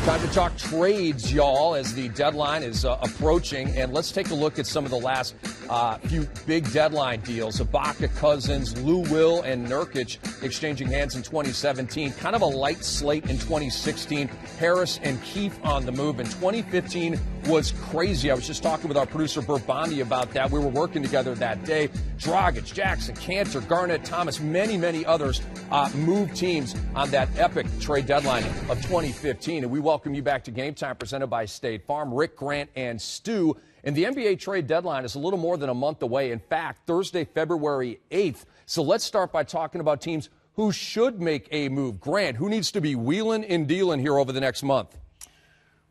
Time to talk trades, y'all, as the deadline is approaching. And let's take a look at some of the last few big deadline deals. Ibaka, Cousins, Lou Will, and Nurkic exchanging hands in 2017. Kind of a light slate in 2016. Harris and Keefe on the move. And 2015 was crazy. I was just talking with our producer, Bert Bondi, about that. We were working together that day. Dragic, Jackson, Cantor, Garnett, Thomas, many others moved teams on that epic trade deadline of 2015. And we welcome you back to Game Time, presented by State Farm. Rick, Grant, and Stu. And the NBA trade deadline is a little more than a month away. In fact, Thursday, February 8th. So let's start by talking about teams who should make a move. Grant, who needs to be wheeling and dealing here over the next month?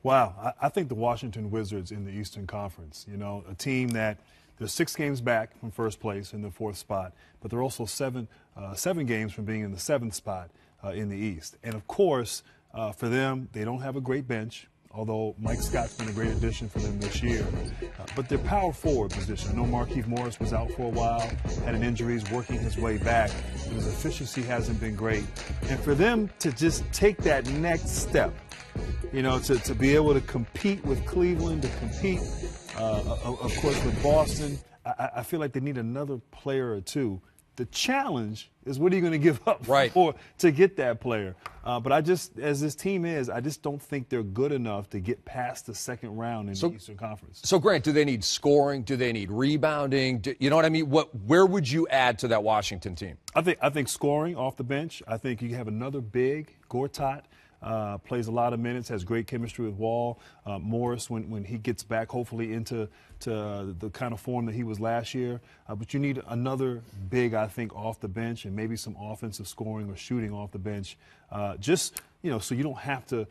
Wow, I think the Washington Wizards in the Eastern Conference, you know, a team that they're 6 games back from first place in the 4th spot, but they're also seven games from being in the 7th spot in the East. And, of course, for them, they don't have a great bench, although Mike Scott's been a great addition for them this year. But their power forward position, I know Markieff Morris was out for a while, had an injury, he's working his way back. His efficiency hasn't been great. And for them to just take that next step, you know, to be able to compete with Cleveland, to compete, of course, with Boston, I feel like they need another player or two. The challenge is, what are you going to give up for to get that player? But as this team is, I just don't think they're good enough to get past the second round in the Eastern Conference. So, Grant, do they need scoring? Do they need rebounding? You know what I mean? Where would you add to that Washington team? I think scoring off the bench. I think you have another big, Gortat. Plays a lot of minutes, has great chemistry with Wall. Morris, when he gets back, hopefully into the kind of form that he was last year. But you need another big, I think, off the bench, and maybe some offensive scoring or shooting off the bench. Just, you know, so you don't have to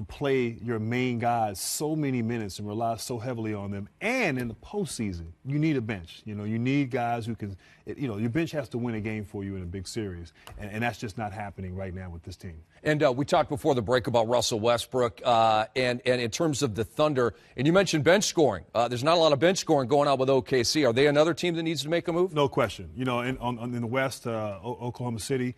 play your main guys so many minutes and rely so heavily on them. And in the postseason, you need a bench. You know, you need guys who can, you know, your bench has to win a game for you in a big series. And that's just not happening right now with this team. And we talked before the break about Russell Westbrook and in terms of the Thunder. And you mentioned bench scoring. There's not a lot of bench scoring going on with OKC. Are they another team that needs to make a move? No question. You know, in the West, Oklahoma City,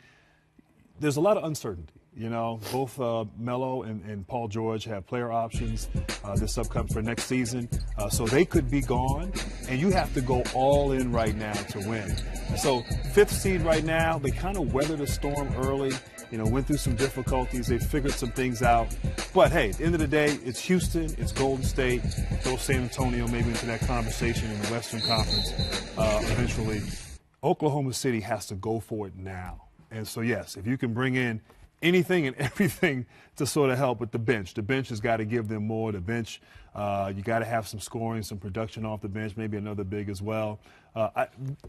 there's a lot of uncertainty. You know, both Melo and Paul George have player options this upcoming for next season. So they could be gone, and you have to go all in right now to win. So 5th seed right now, they kind of weathered the storm early. You know, went through some difficulties. They figured some things out. But, hey, at the end of the day, it's Houston, it's Golden State, throw San Antonio maybe into that conversation in the Western Conference eventually. Oklahoma City has to go for it now. And so, yes, if you can bring in anything and everything to sort of help with the bench. The bench has got to give them more. The bench, you got to have some scoring, some production off the bench, maybe another big as well.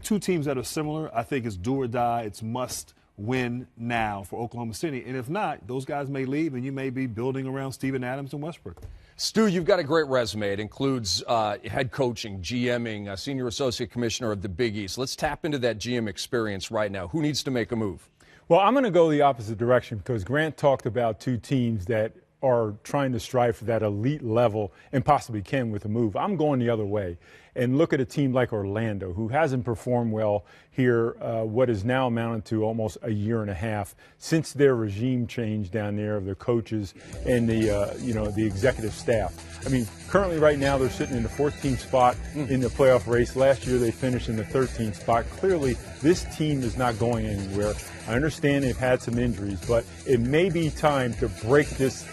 2 teams that are similar, I think it's do or die. It's must win now for Oklahoma City. And if not, those guys may leave, and you may be building around Steven Adams and Westbrook. Stu, you've got a great resume. It includes head coaching, GMing, senior associate commissioner of the Big East. Let's tap into that GM experience right now. Who needs to make a move? Well, I'm going to go the opposite direction, because Grant talked about 2 teams that are trying to strive for that elite level and possibly can with a move. I'm going the other way and look at a team like Orlando, who hasn't performed well here, what is now amounted to almost a year and a half since their regime change down there of their coaches and the executive staff. I mean, currently right now they're sitting in the 14th spot in the playoff race. Last year they finished in the 13th spot. Clearly, this team is not going anywhere. I understand they've had some injuries, but it may be time to break this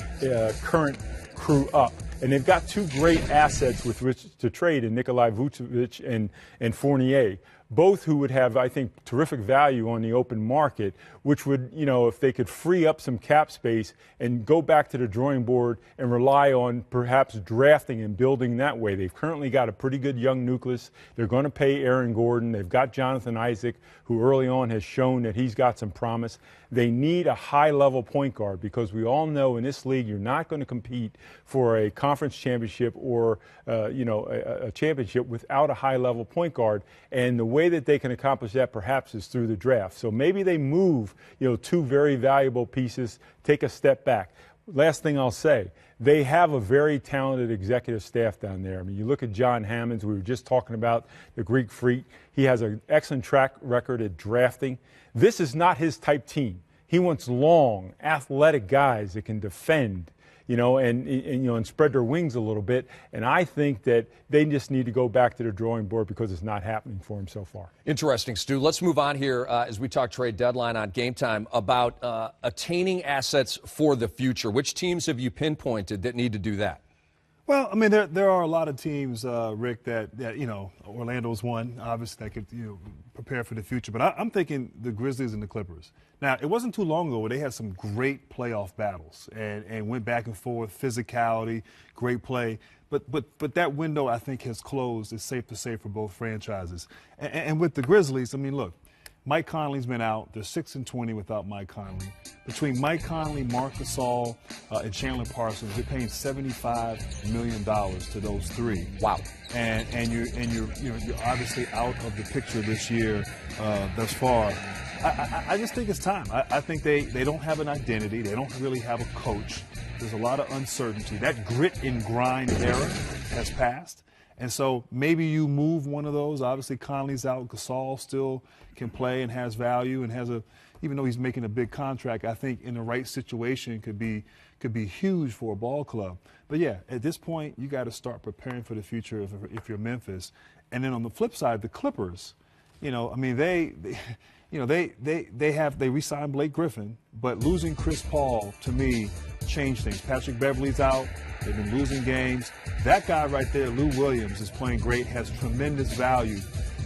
current crew up. And they've got 2 great assets with which to trade in Nikolai Vucevic and Fournier, both who would have, I think, terrific value on the open market, which would, you know, if they could free up some cap space and go back to the drawing board and rely on perhaps drafting and building that way. They've currently got a pretty good young nucleus. They're going to pay Aaron Gordon. They've got Jonathan Isaac, who early on has shown that he's got some promise. They need a high-level point guard, because we all know in this league you're not going to compete for a conference championship or, a championship without a high-level point guard. And the way that they can accomplish that perhaps is through the draft. So maybe they move, 2 very valuable pieces, take a step back. Last thing I'll say, they have a very talented executive staff down there. I mean, you look at John Hammonds, we were just talking about the Greek Freak. He has an excellent track record at drafting. This is not his type team. He wants long, athletic guys that can defend, and spread their wings a little bit. And I think that they just need to go back to the drawing board because it's not happening for them so far. Interesting, Stu. Let's move on here as we talk trade deadline on Game Time about attaining assets for the future. Which teams have you pinpointed that need to do that? Well, I mean, there are a lot of teams, Rick, that Orlando's one, obviously, that could prepare for the future. But I'm thinking the Grizzlies and the Clippers. Now, it wasn't too long ago where they had some great playoff battles and went back and forth, physicality, great play. But that window, I think, has closed, it's safe to say, for both franchises. And with the Grizzlies, I mean, look, Mike Conley's been out. They're 6-20 without Mike Conley. Between Mike Conley, Marc Gasol, and Chandler Parsons, they're paying $75 million to those three. Wow. And you're obviously out of the picture this year thus far. I just think it's time. I think they don't have an identity. They don't really have a coach. There's a lot of uncertainty. That grit and grind era has passed. And so maybe you move one of those. Obviously, Conley's out. Gasol still can play and has value and has even though he's making a big contract, I think in the right situation could be huge for a ball club. But yeah, at this point, you got to start preparing for the future if you're Memphis. And then on the flip side, the Clippers, I mean, they re-signed Blake Griffin, but losing Chris Paul to me changed things. Patrick Beverley's out. They've been losing games. That guy right there, Lou Williams, is playing great, has tremendous value.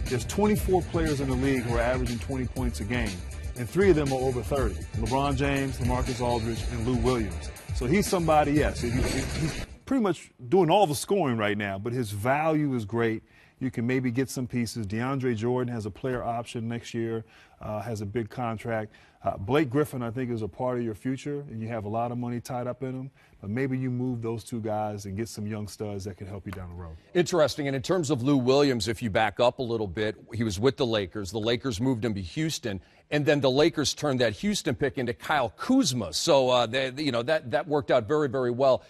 There's 24 players in the league who are averaging 20 points a game, and 3 of them are over 30. LeBron James, LaMarcus Aldridge, and Lou Williams. So he's somebody, yes, he's pretty much doing all the scoring right now, but his value is great. You can maybe get some pieces. DeAndre Jordan has a player option next year, has a big contract. Blake Griffin, I think, is a part of your future, and you have a lot of money tied up in him. But maybe you move those 2 guys and get some young studs that can help you down the road. Interesting. And in terms of Lou Williams, if you back up a little bit, he was with the Lakers. The Lakers moved him to Houston, and then the Lakers turned that Houston pick into Kyle Kuzma. So that worked out very, very well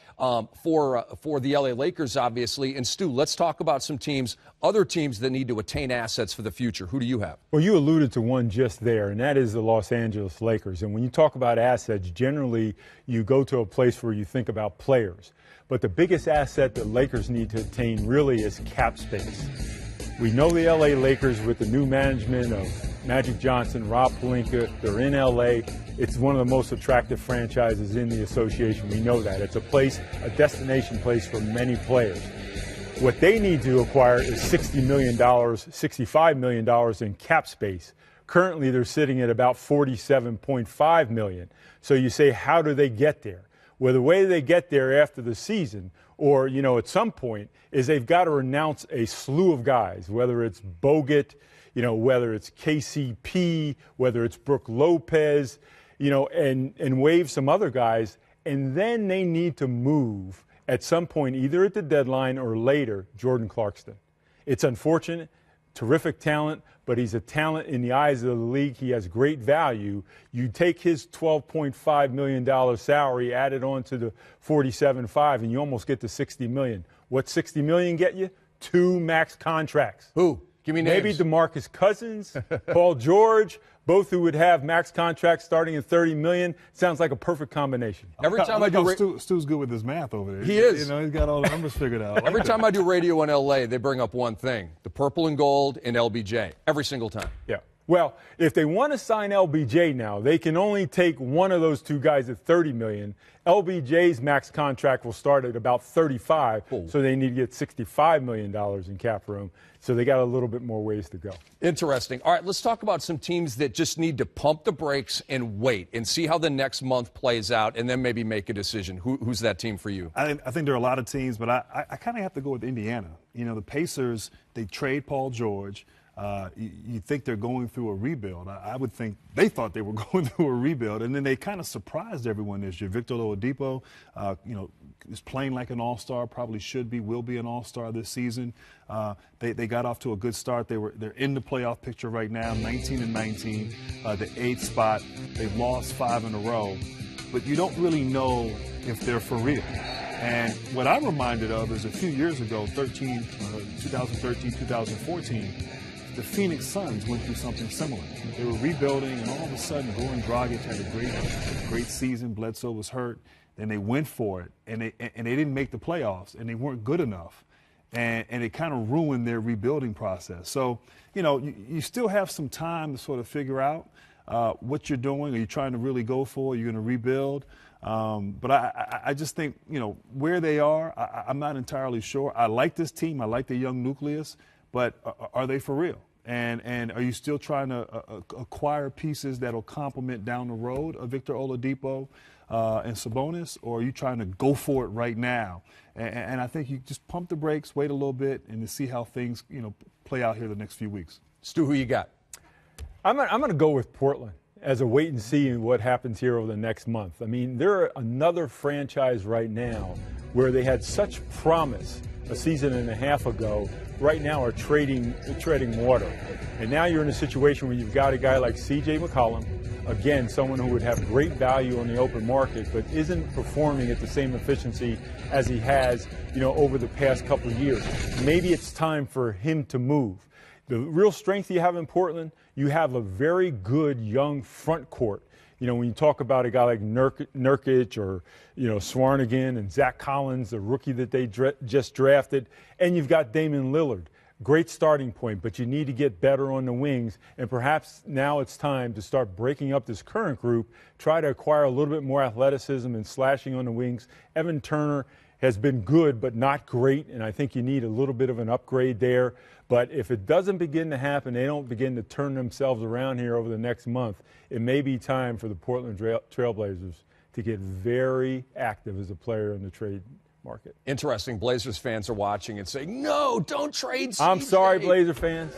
for the LA Lakers, obviously. And Stu, let's talk about some teams, other teams that need to attain assets for the future. Who do you have? Well, you alluded to one just there, and that is the Los Angeles Lakers. And when you talk about assets, generally you go to a place where you think about players. But the biggest asset that Lakers need to attain really is cap space. We know the LA Lakers with the new management of Magic Johnson, Rob Pelinka, they're in LA. It's one of the most attractive franchises in the association. We know that. It's a destination place for many players. What they need to acquire is $60 million, $65 million in cap space. Currently, they're sitting at about $47.5 million. So you say, how do they get there? Well, the way they get there after the season, or, at some point, is they've got to announce a slew of guys, whether it's Bogut, whether it's KCP, whether it's Brook Lopez, and waive some other guys. And then they need to move at some point, either at the deadline or later, Jordan Clarkson. It's unfortunate, terrific talent, but he's a talent in the eyes of the league. He has great value. You take his $12.5 million salary, add it on to the $47.5, and you almost get to $60 million. What's $60 million get you? 2 max contracts. Who? Give me names. Maybe DeMarcus Cousins, Paul George, both who would have max contracts starting at $30 million. Sounds like a perfect combination. Every time I do Stu's good with his math over there. He is. He's got all the numbers figured out. Every time I do radio in LA, they bring up one thing: the purple and gold and LBJ. Every single time. Yeah. Well, if they want to sign LBJ now, they can only take one of those 2 guys at $30 million. LBJ's max contract will start at about $35, so they need to get $65 million in cap room. So they got a little bit more ways to go. Interesting. All right, let's talk about some teams that just need to pump the brakes and wait and see how the next month plays out, and then maybe make a decision. Who's that team for you? I think there are a lot of teams, but I kind of have to go with Indiana. The Pacers, they trade Paul George. You think they're going through a rebuild. I would think they thought they were going through a rebuild, and then they kind of surprised everyone this year. Victor Oladipo, is playing like an all-star, probably should be, will be an all-star this season. They got off to a good start. They're in the playoff picture right now, 19-19, the 8th spot. They've lost 5 in a row, but you don't really know if they're for real. And what I'm reminded of is a few years ago, 2013, 2014, the Phoenix Suns went through something similar. They were rebuilding, and all of a sudden, Goran Dragic had a great season. Bledsoe was hurt. and they went for it, and they didn't make the playoffs, and they weren't good enough. And it kind of ruined their rebuilding process. So, you still have some time to sort of figure out what you're doing. Are you trying to really go for it? Are you going to rebuild? But I just think, where they are, I'm not entirely sure. I like this team. I like the young nucleus. But are they for real? And are you still trying to acquire pieces that will complement down the road a Victor Oladipo and Sabonis, or are you trying to go for it right now? And I think you just pump the brakes, wait a little bit, and to see how things play out here the next few weeks. Stu, who you got? I'm going to go with Portland as a wait and see what happens here over the next month. I mean, they're another franchise right now where they had such promise a season and a half ago. Right now are treading water. And now you're in a situation where you've got a guy like C.J. McCollum, again, someone who would have great value on the open market, but isn't performing at the same efficiency as he has, over the past couple of years. Maybe it's time for him to move. The real strength you have in Portland, you have a very good young front court. When you talk about a guy like Nurkic or, Swarnigan and Zach Collins, the rookie that they just drafted, and you've got Damian Lillard. Great starting point, but you need to get better on the wings, and perhaps now it's time to start breaking up this current group, try to acquire a little bit more athleticism and slashing on the wings. Evan Turner has been good but not great, and I think you need a little bit of an upgrade there. But if it doesn't begin to happen, they don't begin to turn themselves around here over the next month, it may be time for the Portland Trailblazers to get very active as a player in the trade market. Interesting. Blazers fans are watching and saying, no, don't trade CJ. I'm sorry, Blazer fans.